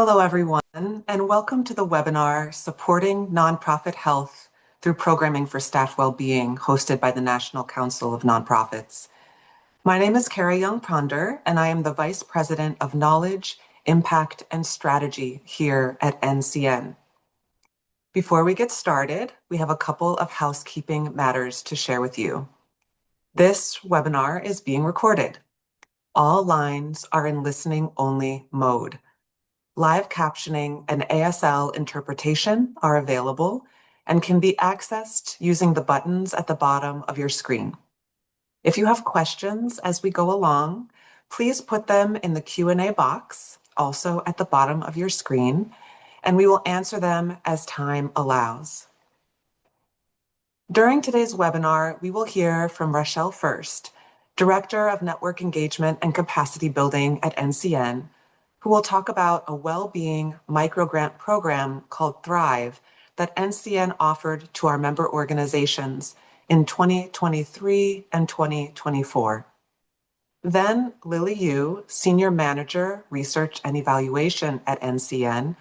Hello, everyone, and welcome to the webinar Supporting Nonprofit Health Through Programming for Staff Wellbeing, hosted by the National Council of Nonprofits. My name is Kara Young-Ponder, and I am the Vice President of Knowledge, Impact, and Strategy here at NCN. Before we get started, we have a couple of housekeeping matters to share with you. This webinar is being recorded. All lines are in listening-only mode. Live captioning and ASL interpretation are available and can be accessed using the buttons at the bottom of your screen. If you have questions as we go along, please put them in the Q&A box, also at the bottom of your screen, and we will answer them as time allows. During today's webinar, we will hear from Rachelle Furst, Director of Network Engagement and Capacity Building at NCN, who will talk about a well-being microgrant program called Thrive that NCN offered to our member organizations in 2023 and 2024. Then Lilly Yu, Senior Manager, Research and Evaluation at NCN,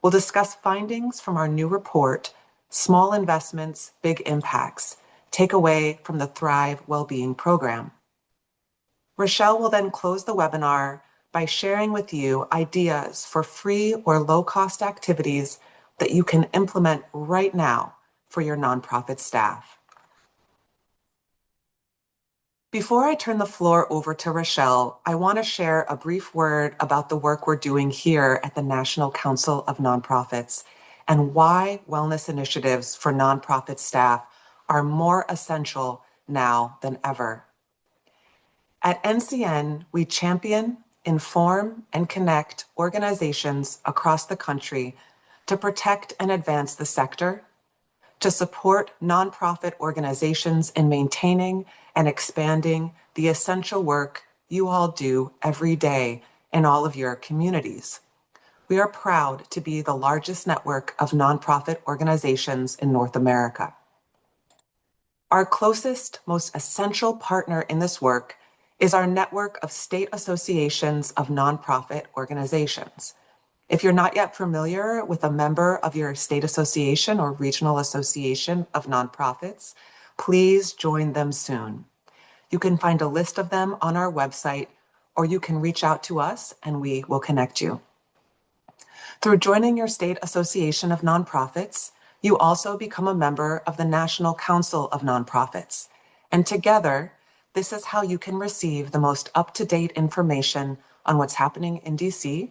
will discuss findings from our new report, Small Investments, Big Impacts, Takeaway from the Thrive Wellbeing Program. Rachelle will then close the webinar by sharing with you ideas for free or low-cost activities that you can implement right now for your nonprofit staff. Before I turn the floor over to Rachelle, I want to share a brief word about the work we're doing here at the National Council of Nonprofits and why wellness initiatives for nonprofit staff are more essential now than ever. At NCN, we champion, inform, and connect organizations across the country to protect and advance the sector, to support nonprofit organizations in maintaining and expanding the essential work you all do every day in all of your communities. We are proud to be the largest network of nonprofit organizations in North America. Our closest, most essential partner in this work is our network of state associations of nonprofit organizations. If you're not yet familiar with a member of your state association or regional association of nonprofits, please join them soon. You can find a list of them on our website, or you can reach out to us and we will connect you. Through joining your state association of nonprofits, you also become a member of the National Council of Nonprofits, and together, this is how you can receive the most up-to-date information on what's happening in DC,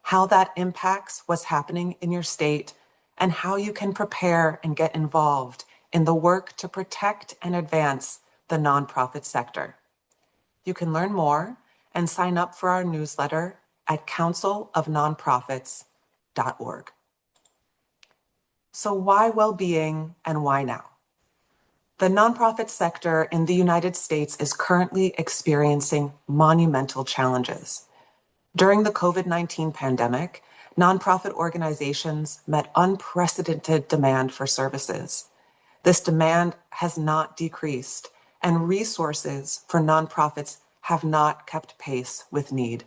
how that impacts what's happening in your state, and how you can prepare and get involved in the work to protect and advance the nonprofit sector. You can learn more and sign up for our newsletter at councilofnonprofits.org. So why well-being and why now? The nonprofit sector in the United States is currently experiencing monumental challenges. During the COVID-19 pandemic, nonprofit organizations met unprecedented demand for services. This demand has not decreased, and resources for nonprofits have not kept pace with need.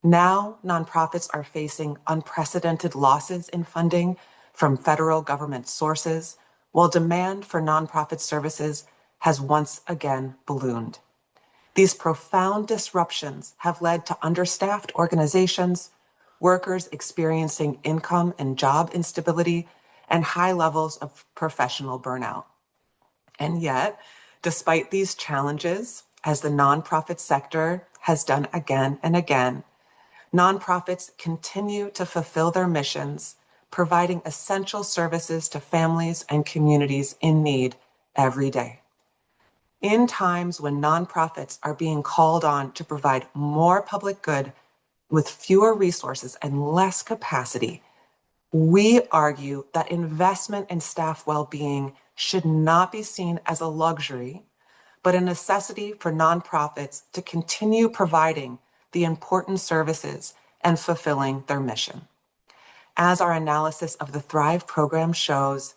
Now, nonprofits are facing unprecedented losses in funding from federal government sources, while demand for nonprofit services has once again ballooned. These profound disruptions have led to understaffed organizations, workers experiencing income and job instability, and high levels of professional burnout. And yet, despite these challenges, as the nonprofit sector has done again and again, nonprofits continue to fulfill their missions, providing essential services to families and communities in need every day. In times when nonprofits are being called on to provide more public good with fewer resources and less capacity, we argue that investment in staff well-being should not be seen as a luxury, but a necessity for nonprofits to continue providing the important services and fulfilling their mission. As our analysis of the Thrive program shows,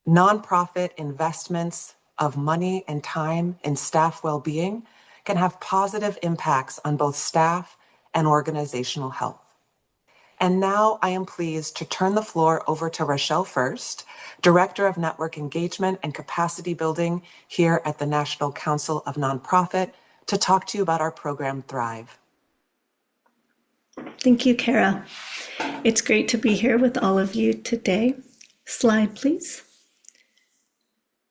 nonprofit investments of money and time in staff well-being can have positive impacts on both staff and organizational health. And now I am pleased to turn the floor over to Rachelle Furst, Director of Network Engagement and Capacity Building here at the National Council of Nonprofit, to talk to you about our program, Thrive. Thank you, Kara. It's great to be here with all of you today. Slide, please.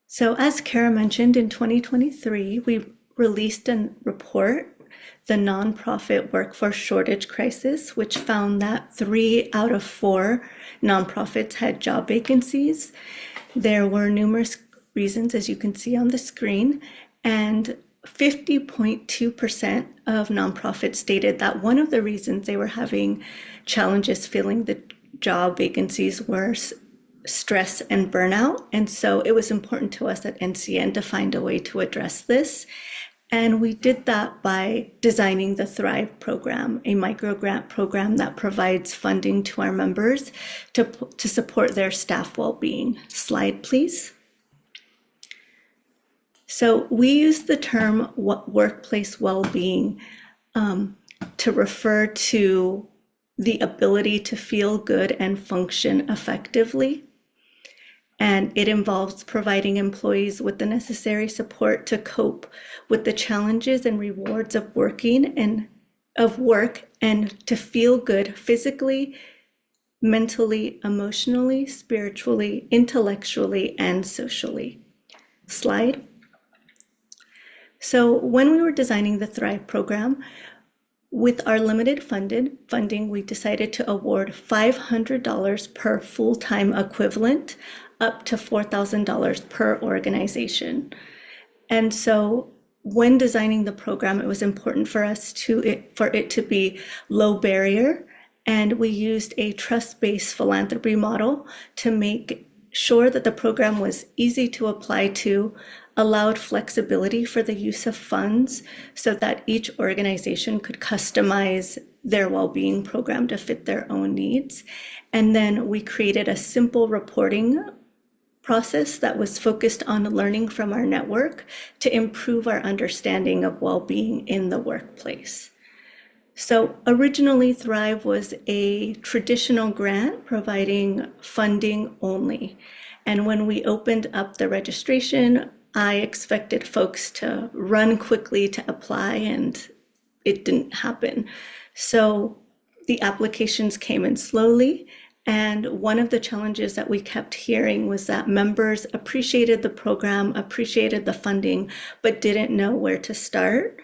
So as Kara mentioned, in 2023, we released a report, the Nonprofit Workforce Shortage Crisis, which found that 3 out of 4 nonprofits had job vacancies. There were numerous reasons, as you can see on the screen, and 50.2% of nonprofits stated that one of the reasons they were having challenges filling the job vacancies were stress and burnout. And so it was important to us at NCN to find a way to address this. And we did that by designing the Thrive program, a microgrant program that provides funding to our members to support their staff well-being. Slide, please. So we use the term workplace well-being to refer to the ability to feel good and function effectively. And it involves providing employees with the necessary support to cope with the challenges and rewards of work and to feel good physically, mentally, emotionally, spiritually, intellectually, and socially. Slide. So when we were designing the Thrive program, with our limited funding, we decided to award $500 per full-time equivalent, up to $4,000 per organization. And so when designing the program, it was important for us for it to be low barrier, and we used a trust-based philanthropy model to make sure that the program was easy to apply to, allowed flexibility for the use of funds so that each organization could customize their well-being program to fit their own needs. And then we created a simple reporting process that was focused on learning from our network to improve our understanding of well-being in the workplace. So originally, Thrive was a traditional grant providing funding only. And when we opened up the registration, I expected folks to run quickly to apply, and it didn't happen. So the applications came in slowly. And one of the challenges that we kept hearing was that members appreciated the program, appreciated the funding, but didn't know where to start.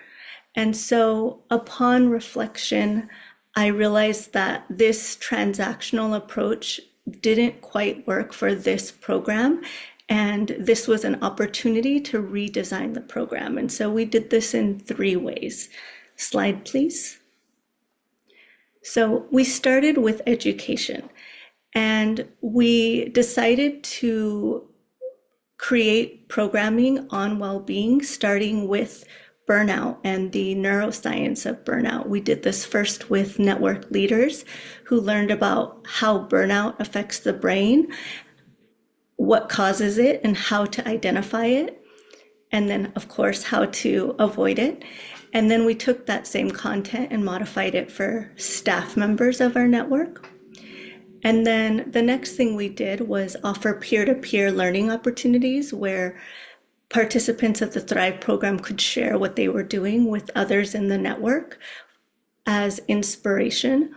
And so upon reflection, I realized that this transactional approach didn't quite work for this program. And this was an opportunity to redesign the program. And so we did this in 3 ways. Slide, please. So we started with education, and we decided to create programming on well-being, starting with burnout and the neuroscience of burnout. We did this first with network leaders who learned about how burnout affects the brain, what causes it, and how to identify it, and then, of course, how to avoid it. And then we took that same content and modified it for staff members of our network. And then the next thing we did was offer peer-to-peer learning opportunities where participants of the Thrive program could share what they were doing with others in the network as inspiration.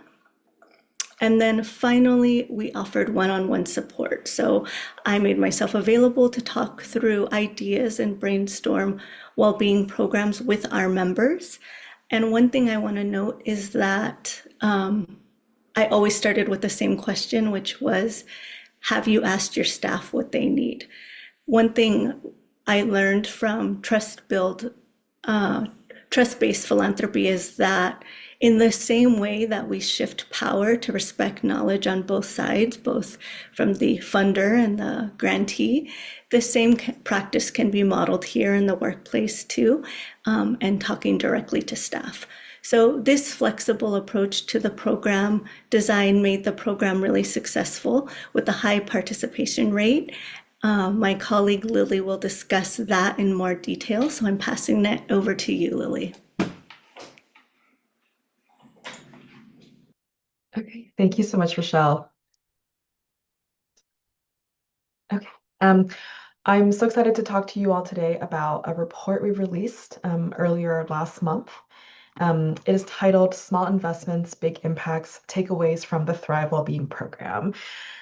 And then finally, we offered one-on-one support. So I made myself available to talk through ideas and brainstorm well-being programs with our members. And one thing I want to note is that I always started with the same question, which was, have you asked your staff what they need? One thing I learned from trust-based philanthropy is that in the same way that we shift power to respect knowledge on both sides, both from the funder and the grantee, the same practice can be modeled here in the workplace too, and talking directly to staff. So this flexible approach to the program design made the program really successful with a high participation rate. My colleague Lilly will discuss that in more detail, so I'm passing that over to you, Lilly. Okay, Thank you so much, Rochelle. Okay. Um, I'm so excited to talk to you all today about a report we released earlier last month. It is titled Small Investments, Big Impacts, Takeaways from the Thrive Wellbeing Program.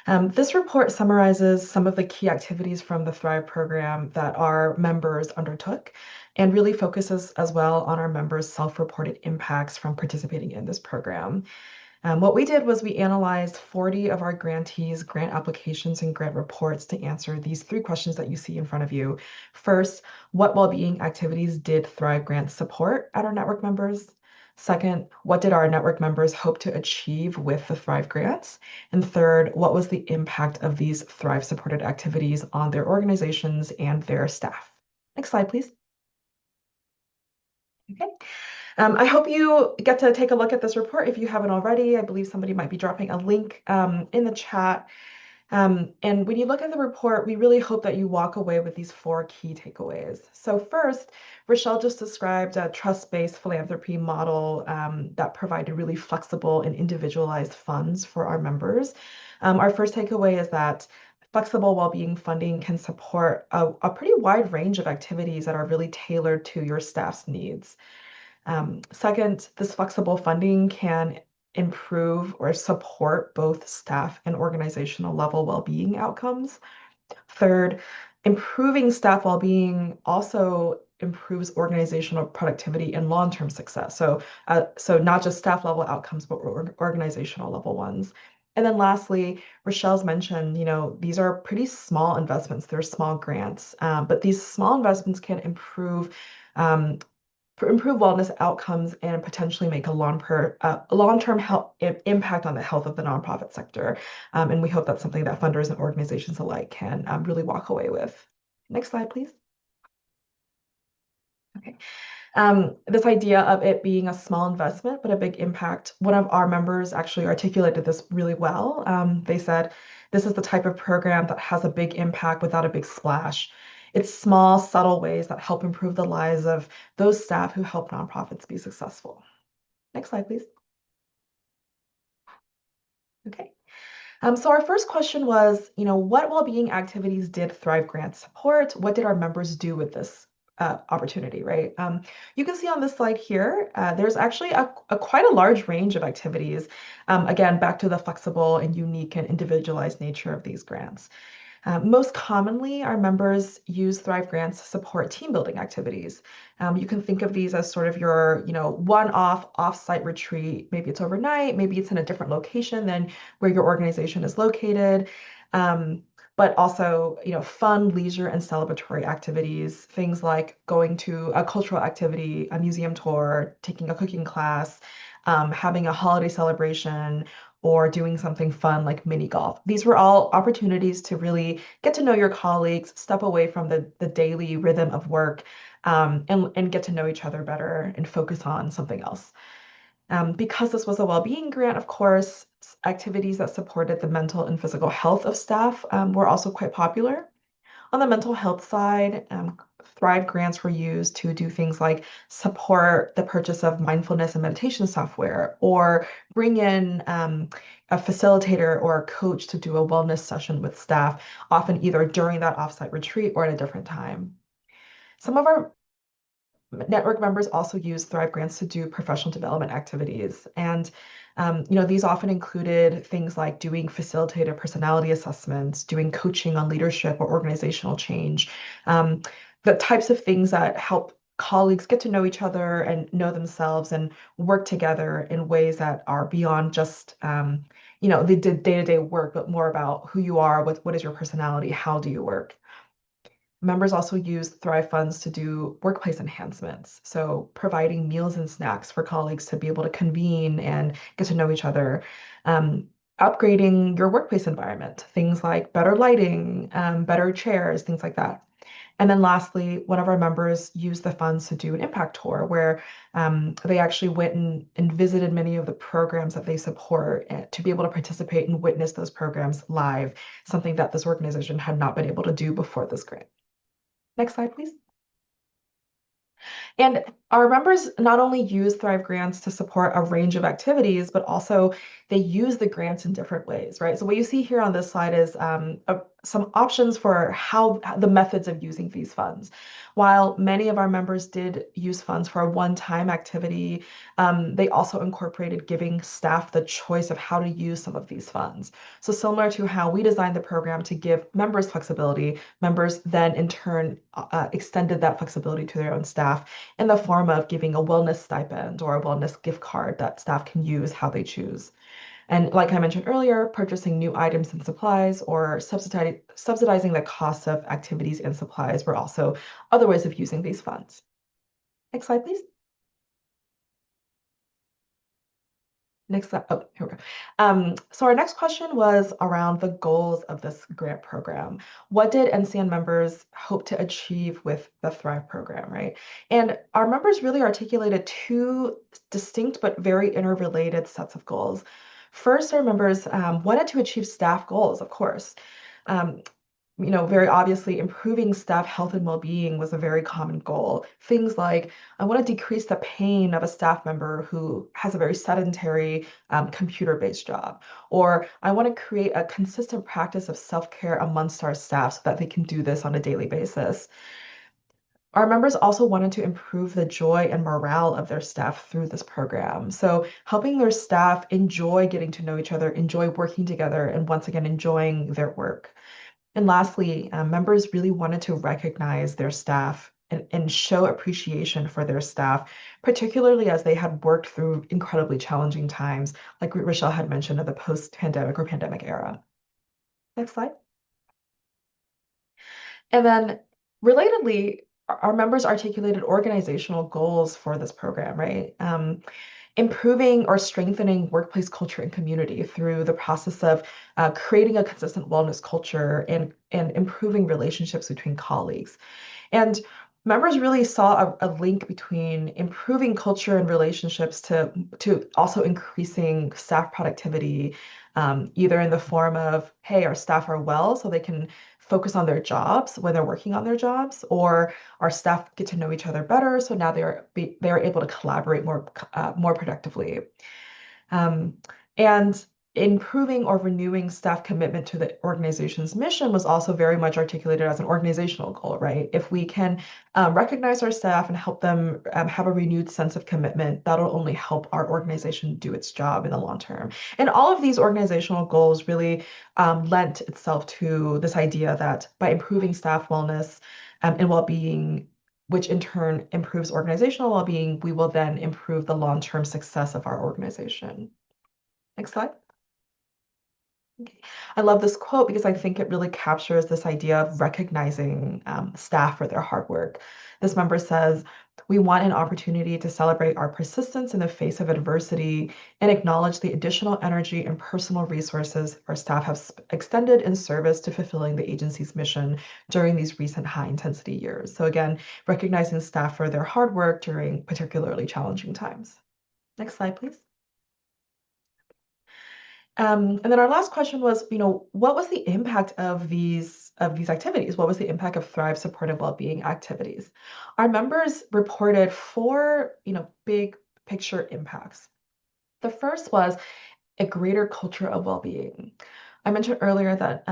This report summarizes some of the key activities from the Thrive program that our members undertook and really focuses as well on our members' self-reported impacts from participating in this program. What we did was we analyzed 40 of our grantees' grant applications and grant reports to answer these three questions that you see in front of you. First, what well-being activities did Thrive Grants support at our network members? Second, what did our network members hope to achieve with the Thrive Grants? And third, what was the impact of these Thrive-supported activities on their organizations and their staff? Next slide, please. Okay. I hope you get to take a look at this report if you haven't already. I believe somebody might be dropping a link in the chat. And when you look at the report, we really hope that you walk away with these four key takeaways. So first, Rachelle just described a trust-based philanthropy model that provided really flexible and individualized funds for our members. Our first takeaway is that flexible well-being funding can support a pretty wide range of activities that are really tailored to your staff's needs. Second, this flexible funding can improve or support both staff and organizational level well-being outcomes. Third, improving staff well-being also improves organizational productivity and long-term success. So not just staff level outcomes, but organizational level ones. And then lastly, Rochelle's mentioned, these are pretty small investments. They're small grants, but these small investments can um, improve wellness outcomes and potentially make a long-term health impact on the health of the nonprofit sector. And we hope that's something that funders and organizations alike can really walk away with. Next slide, please. Okay. This idea of it being a small investment but a big impact, one of our members actually articulated this really well. They said, this is the type of program that has a big impact without a big splash. It's small, subtle ways that help improve the lives of those staff who help nonprofits be successful. Next slide, please. Okay. So our first question was, what well-being activities did Thrive Grants support? What did our members do with this opportunity, right? You can see on this slide here, there's actually a quite a large range of activities. Again, back to the flexible and unique and individualized nature of these grants. Most commonly, our members use Thrive Grants to support team building activities. You can think of these as sort of your, one-off off-site retreat. Maybe it's overnight, maybe it's in a different location than where your organization is located. But also, fun, leisure, and celebratory activities, things like going to a cultural activity, a museum tour, taking a cooking class, having a holiday celebration, or doing something fun like mini golf. These were all opportunities to really get to know your colleagues, step away from the daily rhythm of work, and get to know each other better and focus on something else. Because this was a well-being grant, of course, activities that supported the mental and physical health of staff were also quite popular. On the mental health side, Thrive grants were used to do things like support the purchase of mindfulness and meditation software, or bring in a facilitator or a coach to do a wellness session with staff, often either during that offsite retreat or at a different time. Some of our network members also use Thrive grants to do professional development activities. And these often included things like doing facilitator personality assessments, doing coaching on leadership or organizational change, the types of things that help colleagues get to know each other and know themselves and work together in ways that are beyond just the day-to-day work, but more about who you are, what is your personality, how do you work. Members also use Thrive funds to do workplace enhancements, so providing meals and snacks for colleagues to be able to convene and get to know each other. Upgrading your workplace environment, things like better lighting, better chairs, things like that. And then lastly, one of our members used the funds to do an impact tour where they actually went and visited many of the programs that they support to be able to participate and witness those programs live, something that this organization had not been able to do before this grant. Next slide, please. And Our members not only use Thrive grants to support a range of activities, but also they use the grants in different ways, right? So what you see here on this slide is some options for how the methods of using these funds. While many of our members did use funds for a one-time activity, they also incorporated giving staff the choice of how to use some of these funds. So similar to how we designed the program to give members flexibility, members then in turn extended that flexibility to their own staff in the form of giving a wellness stipend or a wellness gift card that staff can use how they choose. And like I mentioned earlier, purchasing new items and supplies or subsidizing the cost of activities and supplies were also other ways of using these funds. Next slide, please. Next slide. Oh, here we go. So our next question was around the goals of this grant program. What did NCN members hope to achieve with the Thrive program, right? And our members really articulated two distinct but very interrelated sets of goals. First, our members wanted to achieve staff goals, of course. Um, very obviously, improving staff health and well-being was a very common goal. Things like, I want to decrease the pain of a staff member who has a very sedentary computer-based job, or I want to create a consistent practice of self-care amongst our staff so that they can do this on a daily basis. Our members also wanted to improve the joy and morale of their staff through this program. So helping their staff enjoy getting to know each other, enjoy working together, and once again, enjoying their work. And lastly, members really wanted to recognize their staff and show appreciation for their staff, particularly as they had worked through incredibly challenging times, like Rachelle had mentioned, of the post-pandemic or pandemic era. Next slide. And then relatedly, our members articulated organizational goals for this program, right? Improving or strengthening workplace culture and community through the process of creating a consistent wellness culture and improving relationships between colleagues. And members really saw a link between improving culture and relationships to also increasing staff productivity, either in the form of, hey, our staff are well, so they can focus on their jobs when they're working on their jobs, or our staff get to know each other better, so now they're able to collaborate more productively. Um, and improving or renewing staff commitment to the organization's mission was also very much articulated as an organizational goal, right? If we can recognize our staff and help them have a renewed sense of commitment, that'll only help our organization do its job in the long term. And all of these organizational goals really lent itself to this idea that by improving staff wellness and well-being, which in turn improves organizational well-being, we will then improve the long-term success of our organization. Next slide. Okay. I love this quote because I think it really captures this idea of recognizing staff for their hard work. This member says, we want an opportunity to celebrate our persistence in the face of adversity and acknowledge the additional energy and personal resources our staff have extended in service to fulfilling the agency's mission during these recent high-intensity years. So again, recognizing staff for their hard work during particularly challenging times. Next slide, please. And then our last question was, what was the impact of these activities? What was the impact of Thrive supportive well-being activities? Our members reported four, big picture impacts. The first was a greater culture of well-being. I mentioned earlier that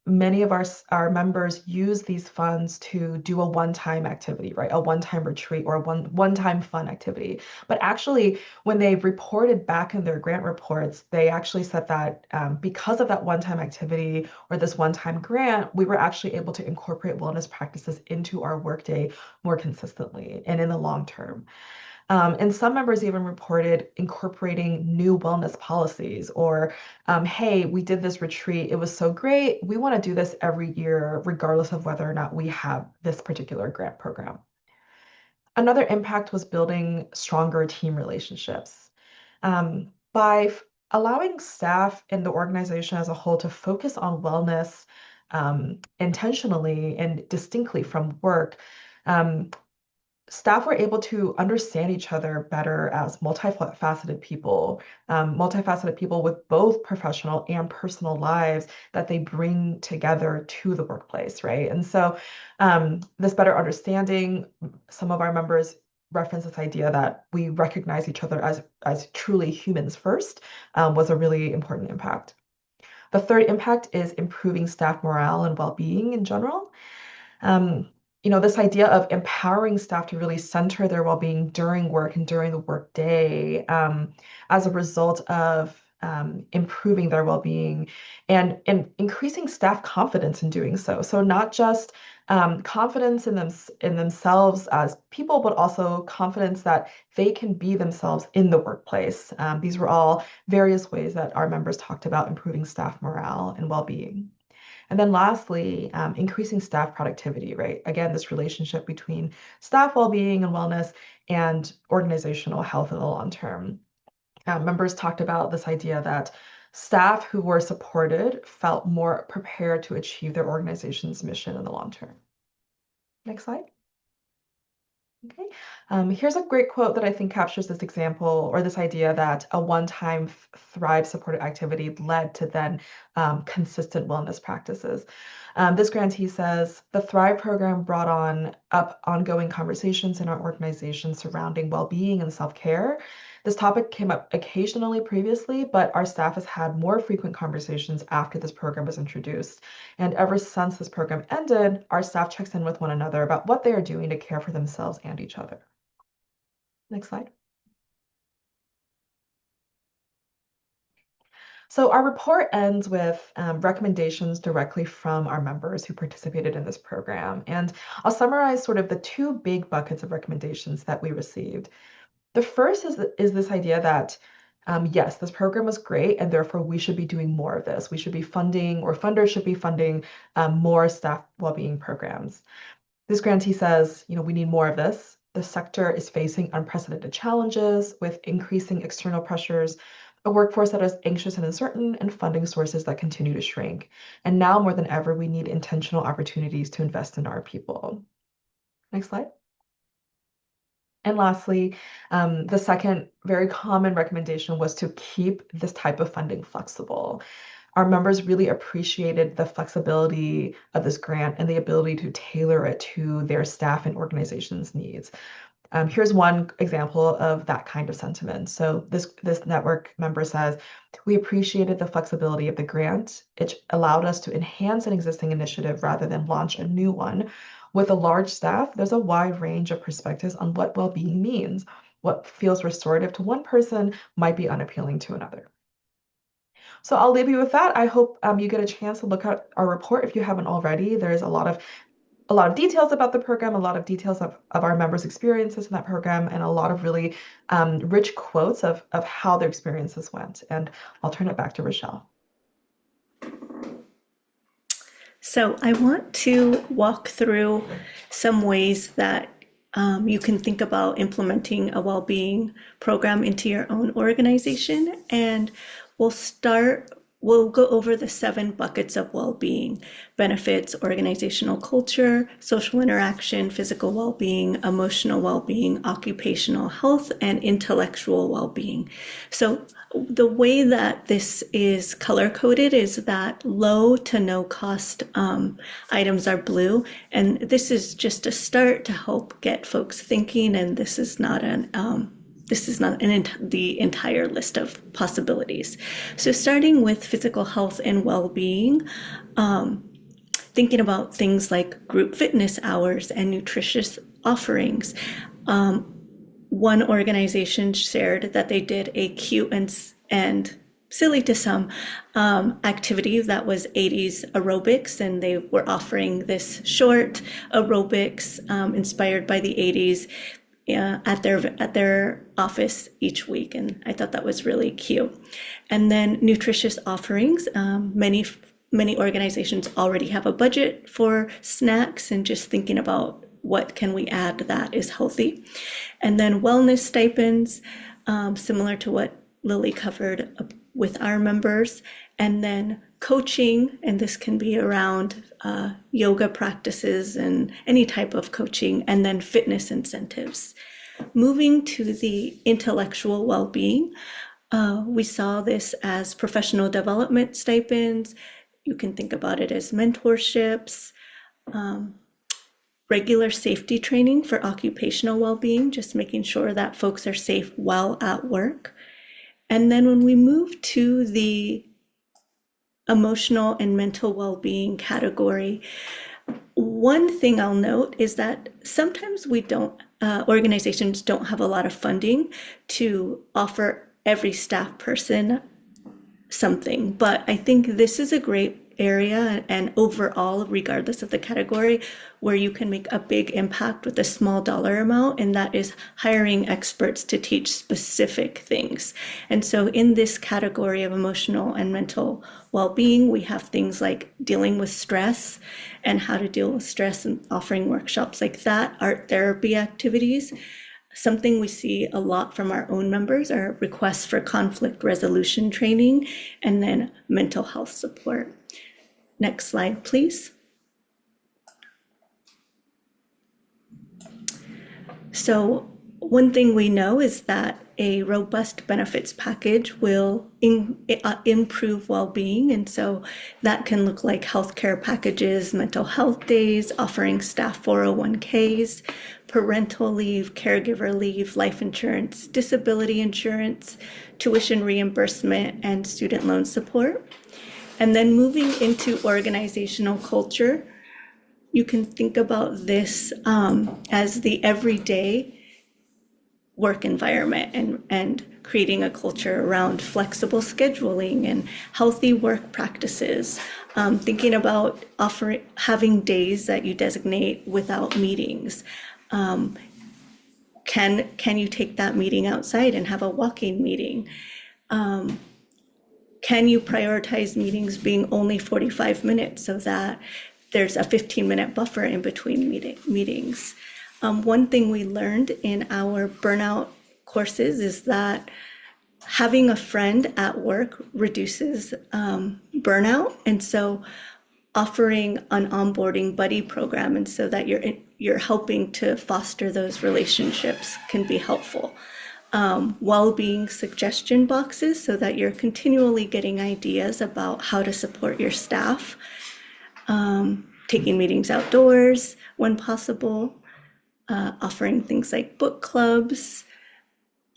many of our members use these funds to do a one-time activity, right? A one-time retreat or a one-time fun activity. But actually, when they reported back in their grant reports, they actually said that because of that one-time activity or this one-time grant, we were actually able to incorporate wellness practices into our workday more consistently and in the long term. And some members even reported incorporating new wellness policies or, hey, we did this retreat. It was so great. We want to do this every year, regardless of whether or not we have this particular grant program. Another impact was building stronger team relationships. By allowing staff and the organization as a whole to focus on wellness intentionally and distinctly from work, staff were able to understand each other better as multifaceted people with both professional and personal lives that they bring together to the workplace, right? And so this better understanding, some of our members reference this idea that we recognize each other as truly humans first, was a really important impact. The third impact is improving staff morale and well-being in general. This idea of empowering staff to really center their well-being during work and during the workday, as a result of improving their well-being and increasing staff confidence in doing so. So not just confidence in themselves as people, but also confidence that they can be themselves in the workplace. These were all various ways that our members talked about improving staff morale and well-being. And then lastly, increasing staff productivity, right? Again, this relationship between staff well-being and wellness and organizational health in the long term. Members talked about this idea that staff who were supported felt more prepared to achieve their organization's mission in the long term. Next slide. Okay. Here's a great quote that I think captures this example or this idea that a one-time Thrive supported activity led to then consistent wellness practices. This grantee says, the Thrive program brought up ongoing conversations in our organization surrounding well-being and self-care. This topic came up occasionally previously, but our staff has had more frequent conversations after this program was introduced. And ever since this program ended, our staff checks in with one another about what they are doing to care for themselves and each other. Next slide. So our report ends with recommendations directly from our members who participated in this program. And I'll summarize sort of the two big buckets of recommendations that we received. The first is this idea that, yes, this program was great, and therefore we should be doing more of this. We should be funding, or funders should be funding, more staff well-being programs. This grantee says, we need more of this. The sector is facing unprecedented challenges with increasing external pressures, a workforce that is anxious and uncertain, and funding sources that continue to shrink. And now more than ever, we need intentional opportunities to invest in our people. Next slide. And lastly, the second very common recommendation was to keep this type of funding flexible. Our members really appreciated the flexibility of this grant and the ability to tailor it to their staff and organization's needs. Here's one example of that kind of sentiment. So this network member says, we appreciated the flexibility of the grant. It allowed us to enhance an existing initiative rather than launch a new one. With a large staff, there's a wide range of perspectives on what well-being means. What feels restorative to one person might be unappealing to another. So I'll leave you with that. I hope you get a chance to look at our report if you haven't already. There's a lot of details about the program, a lot of details of our members' experiences in that program, and a lot of really rich quotes of how their experiences went. And I'll turn it back to Rachelle. So I want to walk through some ways that you can think about implementing a well-being program into your own organization. And we'll go over the 7 buckets of well-being: benefits, organizational culture, social interaction, physical well-being, emotional well-being, occupational health, and intellectual well-being. So the way that this is color-coded is that low to no cost items are blue, and this is just a start to help get folks thinking, and this is not the entire list of possibilities. So starting with physical health and well-being, thinking about things like group fitness hours and nutritious offerings. One organization shared that they did a cute and silly to some activity that was 80s aerobics, and they were offering this short aerobics inspired by the 80s at their office each week, and I thought that was really cute. And then nutritious offerings. Many organizations already have a budget for snacks, and just thinking about what can we add that is healthy. And then wellness stipends, similar to what Lilly covered with our members. And then coaching, and this can be around yoga practices and any type of coaching, and then fitness incentives. Moving to the intellectual well-being, we saw this as professional development stipends. You can think about it as mentorships, regular safety training for occupational well-being, just making sure that folks are safe while at work. And then when we move to the emotional and mental well-being category, one thing I'll note is that sometimes organizations don't have a lot of funding to offer every staff person something, but I think this is a great area and overall, regardless of the category, where you can make a big impact with a small dollar amount, and that is hiring experts to teach specific things. And so in this category of emotional and mental well-being, we have things like dealing with stress and how to deal with stress and offering workshops like that, art therapy activities. Something we see a lot from our own members are requests for conflict resolution training, and then mental health support. Next slide, please. So one thing we know is that a robust benefits package will improve well-being. And so that can look like healthcare packages, mental health days, offering staff 401ks, parental leave, caregiver leave, life insurance, disability insurance, tuition reimbursement, and student loan support. And then moving into organizational culture, you can think about this as the everyday work environment and creating a culture around flexible scheduling and healthy work practices. Thinking about having days that you designate without meetings. Can you take that meeting outside and have a walking meeting? Can you prioritize meetings being only 45 minutes so that there's a 15-minute buffer in between meetings? One thing we learned in our burnout courses is that having a friend at work reduces burnout. And so offering an onboarding buddy program, and so that you're helping to foster those relationships, can be helpful. Well-being suggestion boxes, so that you're continually getting ideas about how to support your staff. Taking meetings outdoors when possible. Offering things like book clubs,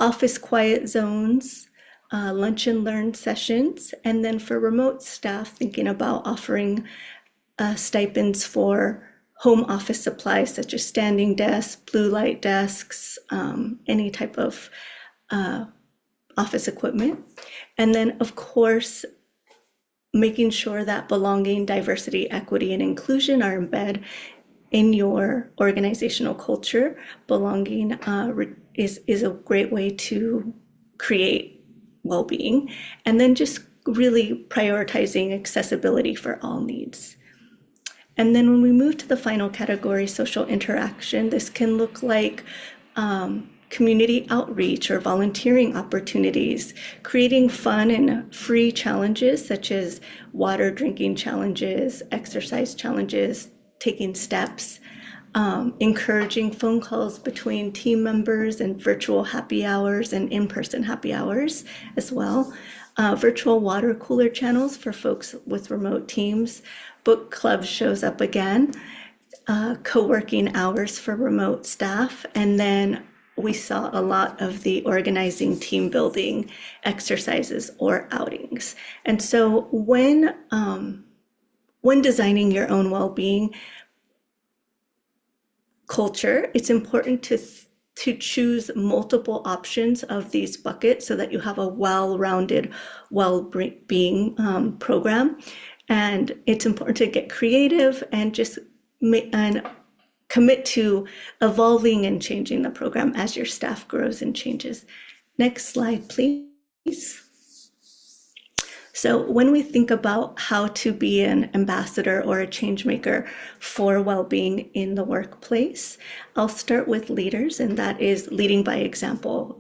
office quiet zones, lunch and learn sessions. And then for remote staff, thinking about offering stipends for home office supplies such as standing desks, blue light desks, any type of office equipment. And then, of course, making sure that belonging, diversity, equity, and inclusion are embedded in your organizational culture. Belonging is a great way to create well-being. And then just really prioritizing accessibility for all needs. And then when we move to the final category, social interaction, this can look like community outreach or volunteering opportunities, creating fun and free challenges such as water drinking challenges, exercise challenges, taking steps, encouraging phone calls between team members and virtual happy hours and in-person happy hours as well. Virtual water cooler channels for folks with remote teams. Book club shows up again. Co-working hours for remote staff. And then we saw a lot of the organizing team building exercises or outings. And so when designing your own well-being culture, it's important to choose multiple options of these buckets so that you have a well-rounded well-being program. And it's important to get creative and just commit to evolving and changing the program as your staff grows and changes. Next slide, please. So when we think about how to be an ambassador or a change maker for well-being in the workplace, I'll start with leaders, and that is leading by example,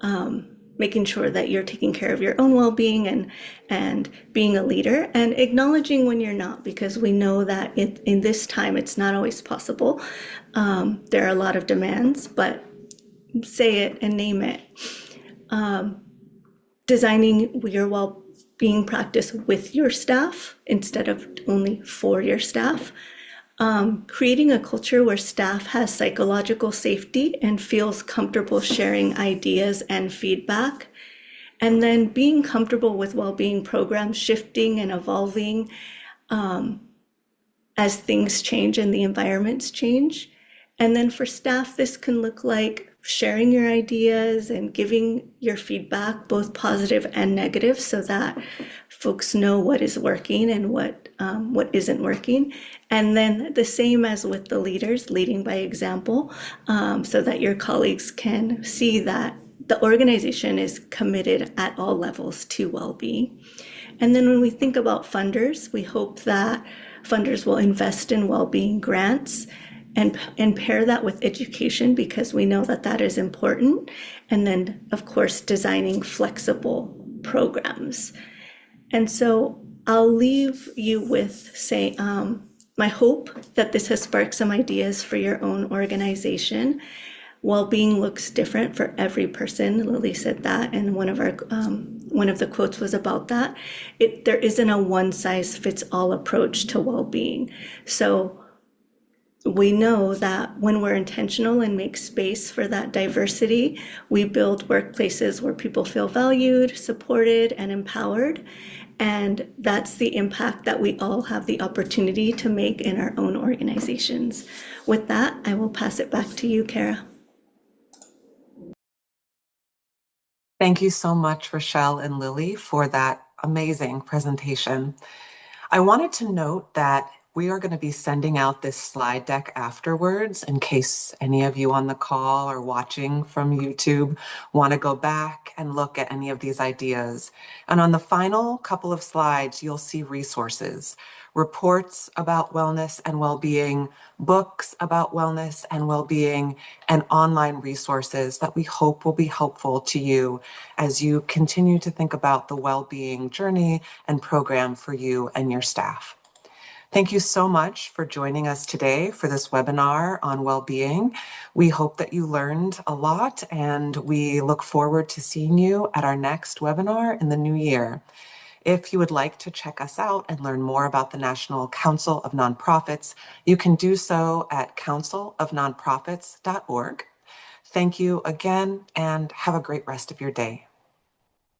making sure that you're taking care of your own well-being and being a leader, and acknowledging when you're not, because we know that in this time it's not always possible. There are a lot of demands, but say it and name it. Designing your well-being practice with your staff instead of only for your staff. creating a culture where staff has psychological safety and feels comfortable sharing ideas and feedback. And then being comfortable with well-being programs shifting and evolving as things change and the environments change. And then for staff, this can look like sharing your ideas and giving your feedback, both positive and negative, so that folks know what is working and what isn't working. And then the same as with the leaders, leading by example, so that your colleagues can see that the organization is committed at all levels to well-being. And then when we think about funders, we hope that funders will invest in well-being grants and pair that with education, because we know that that is important. And then, of course, designing flexible programs. And so I'll leave you with my hope that this has sparked some ideas for your own organization. Well-being looks different for every person. Lilly said that, and one of the quotes was about that. There isn't a one-size-fits-all approach to well-being. So we know that when we're intentional and make space for that diversity, we build workplaces where people feel valued, supported, and empowered. And that's the impact that we all have the opportunity to make in our own organizations. With that, I will pass it back to you, Kara. Thank you so much, Rachelle and Lilly, for that amazing presentation. I wanted to note that we are going to be sending out this slide deck afterwards in case any of you on the call or watching from YouTube want to go back and look at any of these ideas. And on the final couple of slides, you'll see resources, reports about wellness and well-being, books about wellness and well-being, and online resources that we hope will be helpful to you as you continue to think about the well-being journey and program for you and your staff. Thank you so much for joining us today for this webinar on well-being. We hope that you learned a lot, and we look forward to seeing you at our next webinar in the new year. If you would like to check us out and learn more about the National Council of Nonprofits, you can do so at councilofnonprofits.org. Thank you again, and have a great rest of your day.